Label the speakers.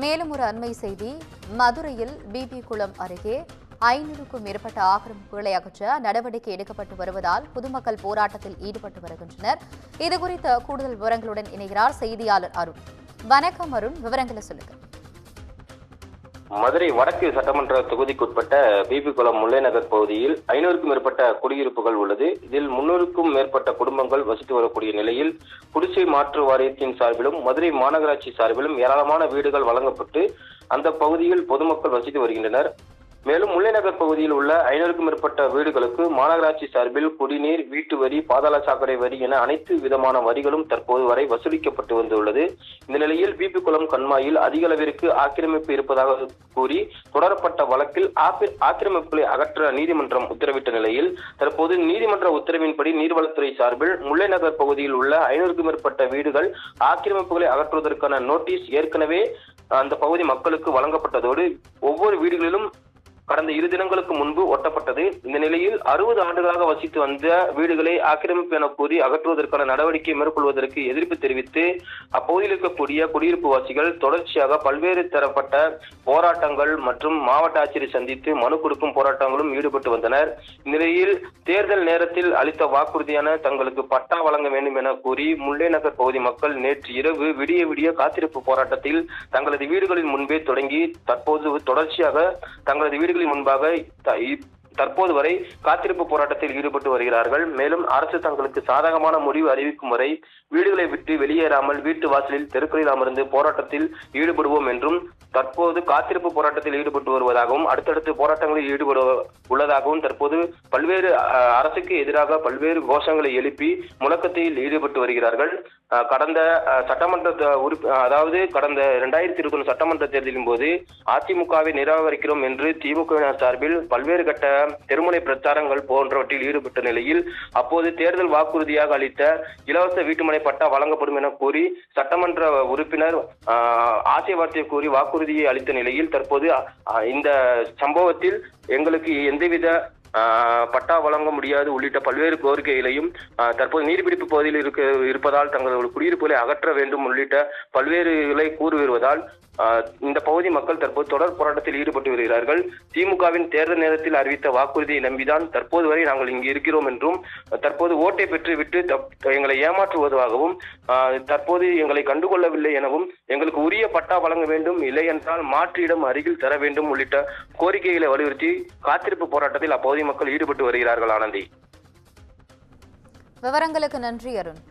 Speaker 1: மேலும் ஒரு அண்மை செய்தி, மதுரையில் பிபி குளம் அருகே 500க்கும் மேற்பட்ட ஆக்கிரமிப்புகளை அகற்ற நடவடிக்கை எடுக்கப்பட்டு வருவதால் பொதுமக்கள் போராட்டத்தில் ஈடுபட்டு வருகின்றனர். இதுகுறித்த கூடுதல் விவரங்களுடன் இணைகிறார் செய்தியாளர் அருண். வணக்கம் அருண், விவரங்களை சொல்லுங்க.
Speaker 2: மதுரை வடக்கு சட்டமன்ற தொகுதிக்குட்பட்ட பிபி குளம் முல்லை நகர் பகுதியில் 500க்கும் மேற்பட்ட குடியிருப்புகள் உள்ளது. இதில் 300க்கும் மேற்பட்ட குடும்பங்கள் வசித்து வரக்கூடிய நிலையில் குடிசை மாற்று வாரியத்தின் சார்பிலும் மதுரை மாநகராட்சி சார்பிலும் ஏராளமான வீடுகள் வழங்கப்பட்டு அந்த பகுதியில் பொதுமக்கள் வசித்து வருகின்றனர். மேலும் முல்லை நகர் பகுதியில் உள்ள 500க்கும் மேற்பட்ட வீடுகளுக்கு மாநகராட்சி சார்பில் குடிநீர், வீட்டு வரி, பாதாள சாக்கடை வரி என அனைத்து விதமான வரிகளும் தற்போது வரை வசூலிக்கப்பட்டு வந்துள்ளது. இந்த நிலையில் பிபி குளம் கண்மாயில் அதிக அளவிற்கு ஆக்கிரமிப்பு இருப்பதாக கூறி தொடரப்பட்ட வழக்கில் ஆக்கிரமிப்புகளை அகற்ற நீதிமன்றம் உத்தரவிட்ட நிலையில் தற்போது நீதிமன்ற உத்தரவின்படி நீர்வளத்துறை சார்பில் முல்லை நகர் பகுதியில் உள்ள 500க்கும் மேற்பட்ட வீடுகள் ஆக்கிரமிப்புகளை அகற்றுவதற்கான நோட்டீஸ் ஏற்கனவே அந்த பகுதி மக்களுக்கு வழங்கப்பட்டதோடு ஒவ்வொரு வீடுகளிலும் கடந்த 2 தினங்களுக்கு முன்பு ஒட்டப்பட்டது. இந்த நிலையில் 60 ஆண்டுகளாக வசித்து வந்த வீடுகளை ஆக்கிரமிப்பு என கூறி அகற்றுவதற்கான நடவடிக்கை மேற்கொள்வதற்கு எதிர்ப்பு தெரிவித்து அப்பகுதியில் இருக்கக்கூடிய குடியிருப்பு வாசிகள் தொடர்ச்சியாக பல்வேறு தரப்பட்ட போராட்டங்கள் மற்றும் மாவட்ட ஆட்சியரை சந்தித்து மனு கொடுக்கும் போராட்டங்களும் ஈடுபட்டு வந்தனர். இந்நிலையில் தேர்தல் நேரத்தில் அளித்த வாக்குறுதியான தங்களுக்கு பட்டா வழங்க வேண்டும் என கூறி முல்லை நகர் பகுதி மக்கள் நேற்று இரவு விடிய காத்திருப்பு போராட்டத்தில் தங்களது வீடுகளின் முன்பே தொடங்கி தற்போது தொடர்ச்சியாக தங்களது வீடுகளின் முன்பாக தற்போது வரை காத்திருப்பு போராட்டத்தில் ஈடுபட்டு வருகிறார்கள். மேலும் அரசு தங்களுக்கு சாதகமான முடிவு அறிவிக்கும் வரை வீடுகளை விட்டு வெளியேறாமல் வீட்டு வாசலில் தெருக்களில் அமர்ந்து போராட்டத்தில் ஈடுபடுவோம் என்றும் தற்போது காத்திருப்பு போராட்டத்தில் ஈடுபட்டு வருவதாகவும் அடுத்தடுத்து போராட்டங்களில் ஈடுபட உள்ளதாகவும் தற்போது பல்வேறு அரசுக்கு எதிராக பல்வேறு கோஷங்களை எழுப்பி முழக்கத்தில் ஈடுபட்டு வருகிறார்கள். கடந்த சட்டமன்ற கடந்த 2021 சட்டமன்ற தேர்தலின் போது அதிமுகவை நிராகரிக்கிறோம் என்று திமுக சார்பில் பல்வேறு கட்ட தெருமுனை பிரச்சாரங்கள் போன்றவற்றில் ஈடுபட்ட நிலையில் அப்போது தேர்தல் வாக்குறுதியாக அளித்த இலவச வீட்டுமனை பட்டா வழங்கப்படும் என கூறி சட்டமன்ற உறுப்பினர் ஆசை வார்த்தை கூறி வாக்குறுதியை அளித்த நிலையில் தற்போது இந்த சம்பவத்தில் எங்களுக்கு எந்தவித பட்டா வழங்க முடியாது உள்ளிட்ட பல்வேறு கோரிக்கைகளையும் தற்போது நீர்பிடிப்பு பகுதியில் இருப்பதால் தங்களது குடியிருப்புகளை அகற்ற வேண்டும் உள்ளிட்ட பல்வேறுகளை கூறி வருவதால் இந்த பகுதி மக்கள் தற்போது தொடர் போராட்டத்தில் ஈடுபட்டு வருகிறார்கள். திமுகவின் தேர்தல் நேரத்தில் அறிவித்த வாக்குறுதியை நம்பிதான் தற்போது வரை நாங்கள் இங்கு இருக்கிறோம் என்றும் தற்போது ஓட்டை பெற்றுவிட்டு எங்களை ஏமாற்றுவதாகவும் தற்போது எங்களை கண்டுகொள்ளவில்லை எனவும் எங்களுக்கு உரிய பட்டா வழங்க வேண்டும், இல்லை என்றால் மாற்று இடம் அருகில் தர வேண்டும் உள்ளிட்ட கோரிக்கைகளை வலியுறுத்தி காத்திருப்பு போராட்டத்தில் அப்பகுதி மக்கள் ஈடுபட்டு வருகிறார்கள். ஆனந்தி,
Speaker 1: விவரங்களுக்கு நன்றி அருண்.